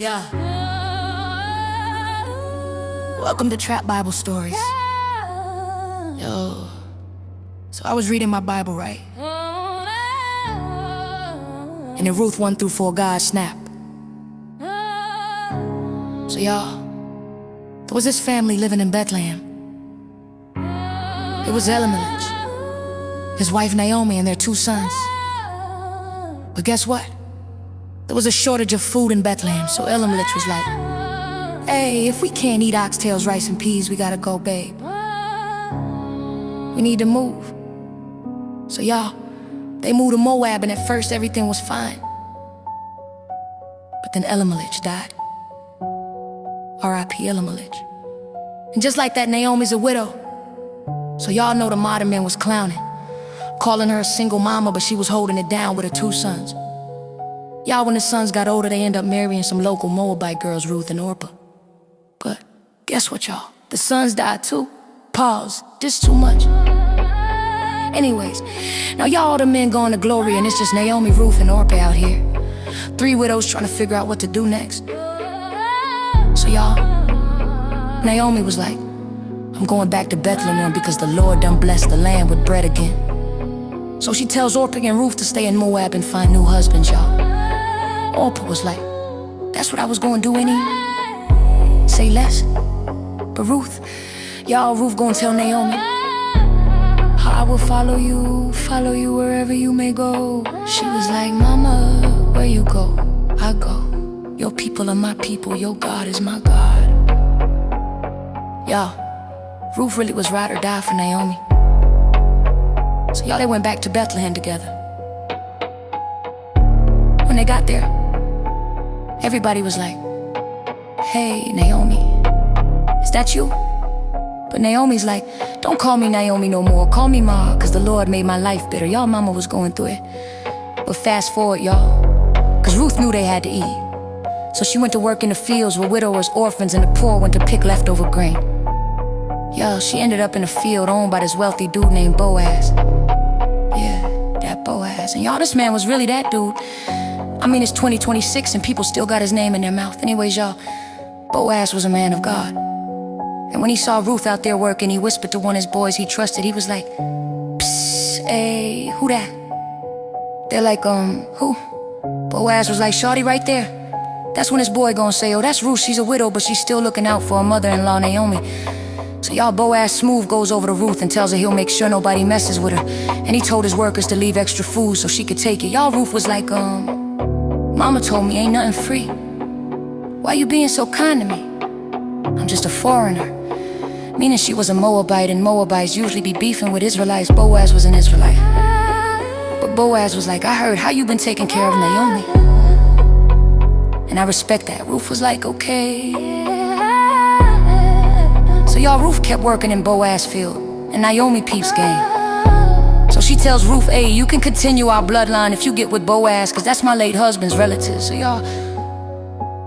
Yeah. Welcome to Trap Bible Stories. Yo. So I was reading my Bible, right? And in Ruth 1-4, God snapped. So y'all, there was this family living in Bethlehem. It was Elimelech, his wife Naomi, and their 2 sons. But guess what? There was a shortage of food in Bethlehem, so Elimelech was like, hey, if we can't eat oxtails, rice, and peas, we gotta go, babe. We need to move. So y'all, they moved to Moab, and at first everything was fine. But then Elimelech died. R.I.P. Elimelech. And just like that, Naomi's a widow. So y'all know the modern man was clowning, calling her a single mama, but she was holding it down with her 2 sons. Y'all, when the sons got older, they end up marrying some local Moabite girls, Ruth and Orpah. But guess what, y'all? The sons died too. Pause. This too much. Anyways, now y'all the men going to glory, and it's just Naomi, Ruth, and Orpah out here. 3 widows trying to figure out what to do next. So y'all, Naomi was like, I'm going back to Bethlehem because the Lord done blessed the land with bread again. So she tells Orpah and Ruth to stay in Moab and find new husbands, y'all. Orpah was like, that's what I was going to do anyway. Say less. But Ruth gonna tell Naomi, I will follow you wherever you may go. She was like, mama, where you go, I go. Your people are my people, your God is my God. Y'all, Ruth really was ride or die for Naomi. So y'all, they went back to Bethlehem together. When they got there, everybody was like, hey, Naomi, is that you? But Naomi's like, don't call me Naomi no more, call me Ma, cause the Lord made my life bitter. Y'all mama was going through it. But fast forward, y'all, cause Ruth knew they had to eat. So she went to work in the fields where widowers, orphans, and the poor went to pick leftover grain. Y'all, she ended up in a field owned by this wealthy dude named Boaz. Yeah, that Boaz. And y'all, this man was really that dude. I mean, it's 2026 and people still got his name in their mouth. Anyways, y'all, Boaz was a man of God. And when he saw Ruth out there working, he whispered to one of his boys he trusted. He was like, psst, hey, who that? They're like, who? Boaz was like, shawty right there. That's when his boy gonna say, oh, that's Ruth, she's a widow, but she's still looking out for her mother-in-law, Naomi. So y'all, Boaz smooth goes over to Ruth and tells her he'll make sure nobody messes with her. And he told his workers to leave extra food so she could take it. Y'all, Ruth was like, mama told me ain't nothing free. Why you being so kind to me? I'm just a foreigner. Meaning she was a Moabite, and Moabites usually be beefing with Israelites. Boaz was an Israelite. But Boaz was like, I heard how you been taking care of Naomi, and I respect that. Ruth was like, okay. So y'all, Ruth kept working in Boaz field, and Naomi peeps game. So she tells Ruth, hey, you can continue our bloodline if you get with Boaz, cause that's my late husband's relative. So y'all,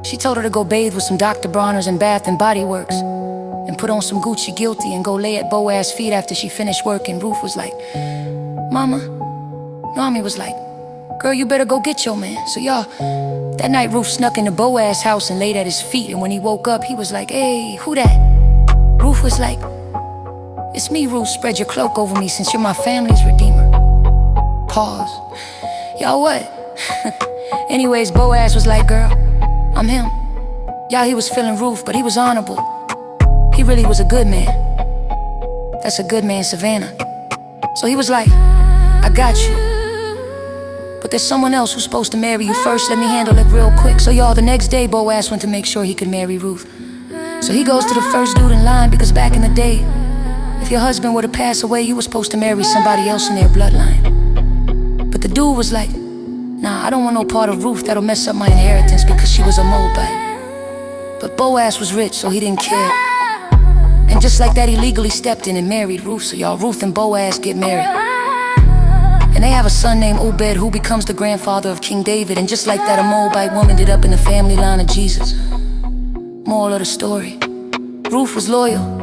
she told her to go bathe with some Dr. Bronner's and Bath and Body Works, and put on some Gucci Guilty and go lay at Boaz's feet after she finished work. And Ruth was like, mama. Naomi was like, girl, you better go get your man. So y'all, that night Ruth snuck into Boaz's house and laid at his feet. And when he woke up, he was like, hey, who that? Ruth was like, it's me, Ruth. Spread your cloak over me since you're my family's redeemer. Pause. Y'all, what? Anyways, Boaz was like, girl, I'm him. Y'all, he was feeling Ruth, but he was honorable. He really was a good man. That's a good man, Savannah. So he was like, I got you, but there's someone else who's supposed to marry you first. Let me handle it real quick. So y'all, the next day, Boaz went to make sure he could marry Ruth. So he goes to the first dude in line, because back in the day, if your husband were to pass away, you were supposed to marry somebody else in their bloodline. But the dude was like, nah, I don't want no part of Ruth that'll mess up my inheritance because she was a Moabite. But Boaz was rich, so he didn't care. And just like that, he legally stepped in and married Ruth. So y'all, Ruth and Boaz get married. And they have a son named Obed who becomes the grandfather of King David. And just like that, a Moabite woman ended up in the family line of Jesus. Moral of the story, Ruth was loyal.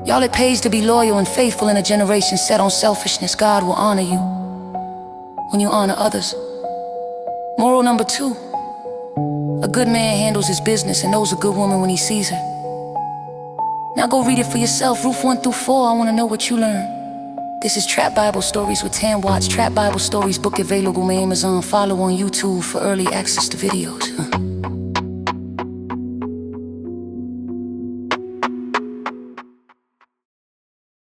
Y'all, it pays to be loyal and faithful in a generation set on selfishness. God will honor you when you honor others. Moral number 2, A good man handles his business and knows a good woman when he sees her. Now go read it for yourself, Ruth 1 through 4, I wanna know what you learn. This is Trap Bible Stories with Tam Watts. Trap Bible Stories book available on Amazon. Follow on YouTube for early access to videos.